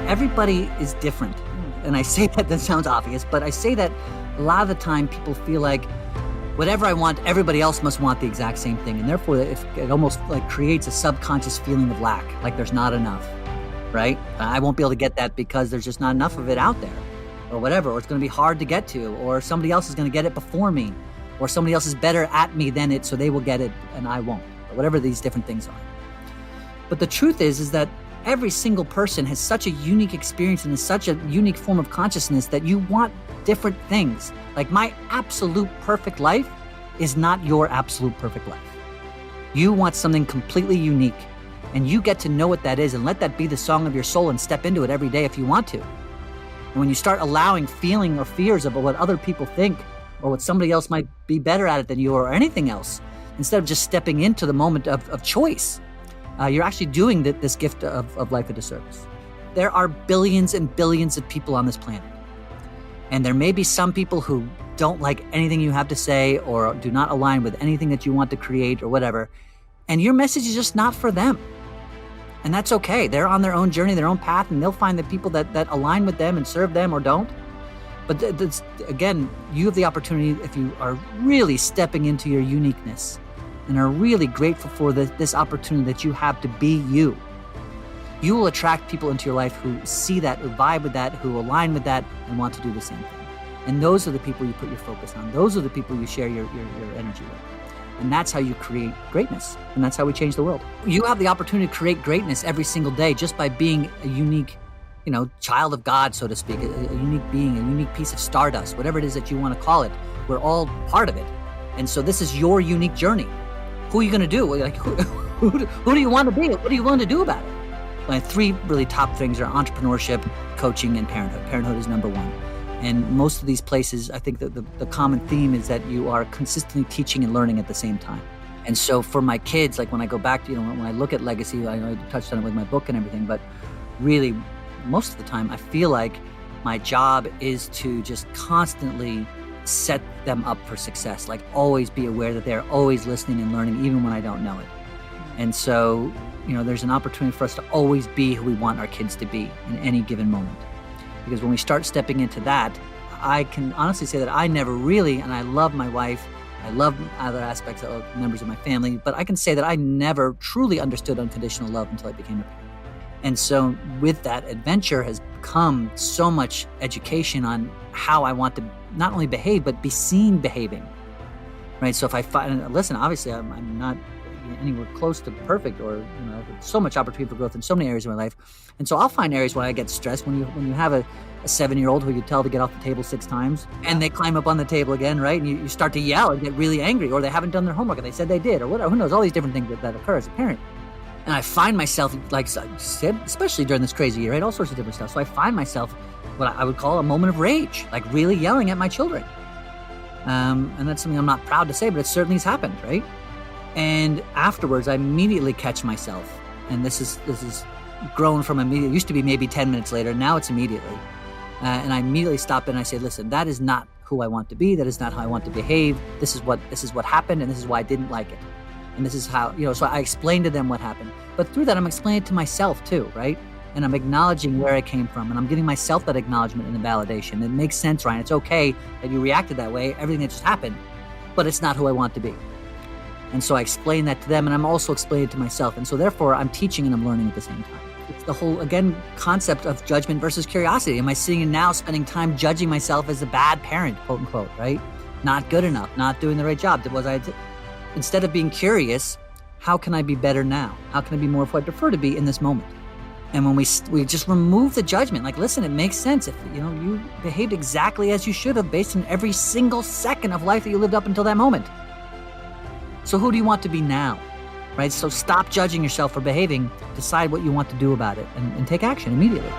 everybody is different. And I say that sounds obvious, but I say that a lot of the time people feel like whatever I want, everybody else must want the exact same thing. And therefore it almost like creates a subconscious feeling of lack, like there's not enough, right? I won't be able to get that because there's just not enough of it out there or whatever, or it's going to be hard to get to, or somebody else is going to get it before me, or somebody else is better at me than it, so they will get it and I won't, or whatever these different things are. But the truth is that every single person has such a unique experience and is such a unique form of consciousness that you want different things. Like my absolute perfect life is not your absolute perfect life. You want something completely unique, and you get to know what that is and let that be the song of your soul and step into it every day if you want to. And when you start allowing feeling or fears about what other people think or what somebody else might be better at it than you or anything else, instead of just stepping into the moment of choice, you're actually doing this gift of life a disservice. There are billions and billions of people on this planet. And there may be some people who don't like anything you have to say or do not align with anything that you want to create or whatever. And your message is just not for them. And that's okay. They're on their own journey, their own path, and they'll find the people that align with them and serve them or don't. But again, you have the opportunity, if you are really stepping into your uniqueness and are really grateful for this opportunity that you have to be you, you will attract people into your life who see that, who vibe with that, who align with that, and want to do the same thing. And those are the people you put your focus on. Those are the people you share your energy with. And that's how you create greatness. And that's how we change the world. You have the opportunity to create greatness every single day just by being a unique, child of God, so to speak, a unique being, a unique piece of stardust, whatever it is that you want to call it. We're all part of it. And so this is your unique journey. Who are you going to do? Like, who do you want to be? What are you willing to do about it? My three really top things are entrepreneurship, coaching, and parenthood. Parenthood is number one. And most of these places, I think that the common theme is that you are consistently teaching and learning at the same time. And so for my kids, like when I go back to, when I look at legacy, I know I touched on it with my book and everything, but really most of the time I feel like my job is to just constantly set them up for success. Like always be aware that they're always listening and learning, even when I don't know it. And so, there's an opportunity for us to always be who we want our kids to be in any given moment. Because when we start stepping into that, I can honestly say that I never really, and I love my wife, I love other aspects of members of my family, but I can say that I never truly understood unconditional love until I became a parent. And so with that adventure has come so much education on how I want to not only behave, but be seen behaving, right? So if I find, listen, obviously I'm not anywhere close to perfect, or so much opportunity for growth in so many areas of my life. And so I'll find areas where I get stressed when you have a 7-year-old who you tell to get off the table 6 times and they climb up on the table again, right? And you start to yell and get really angry, or they haven't done their homework and they said they did, or whatever. Who knows, all these different things that occur as a parent. And I find myself, like, especially during this crazy year, right? All sorts of different stuff. So I find myself what I would call a moment of rage, like really yelling at my children. And that's something I'm not proud to say, but it certainly has happened, right? And afterwards, I immediately catch myself. And this is grown from immediate. It used to be maybe 10 minutes later. Now it's immediately. And I immediately stop and I say, listen, that is not who I want to be. That is not how I want to behave. This is what happened, and this is why I didn't like it. And this is how, so I explained to them what happened. But through that, I'm explaining it to myself too, right? And I'm acknowledging where I came from, and I'm giving myself that acknowledgement and the validation. It makes sense, Ryan. It's okay that you reacted that way, everything that just happened, but it's not who I want to be. And so I explain that to them, and I'm also explaining it to myself. And so therefore, I'm teaching and I'm learning at the same time. It's the whole, again, concept of judgment versus curiosity. Am I sitting and now spending time judging myself as a bad parent, quote unquote, right? Not good enough, not doing the right job. Instead of being curious, how can I be better now? How can I be more of what I prefer to be in this moment? And when we just remove the judgment, like, listen, it makes sense. If you behaved exactly as you should have based on every single second of life that you lived up until that moment. So who do you want to be now, right? So stop judging yourself for behaving, decide what you want to do about it, and take action immediately.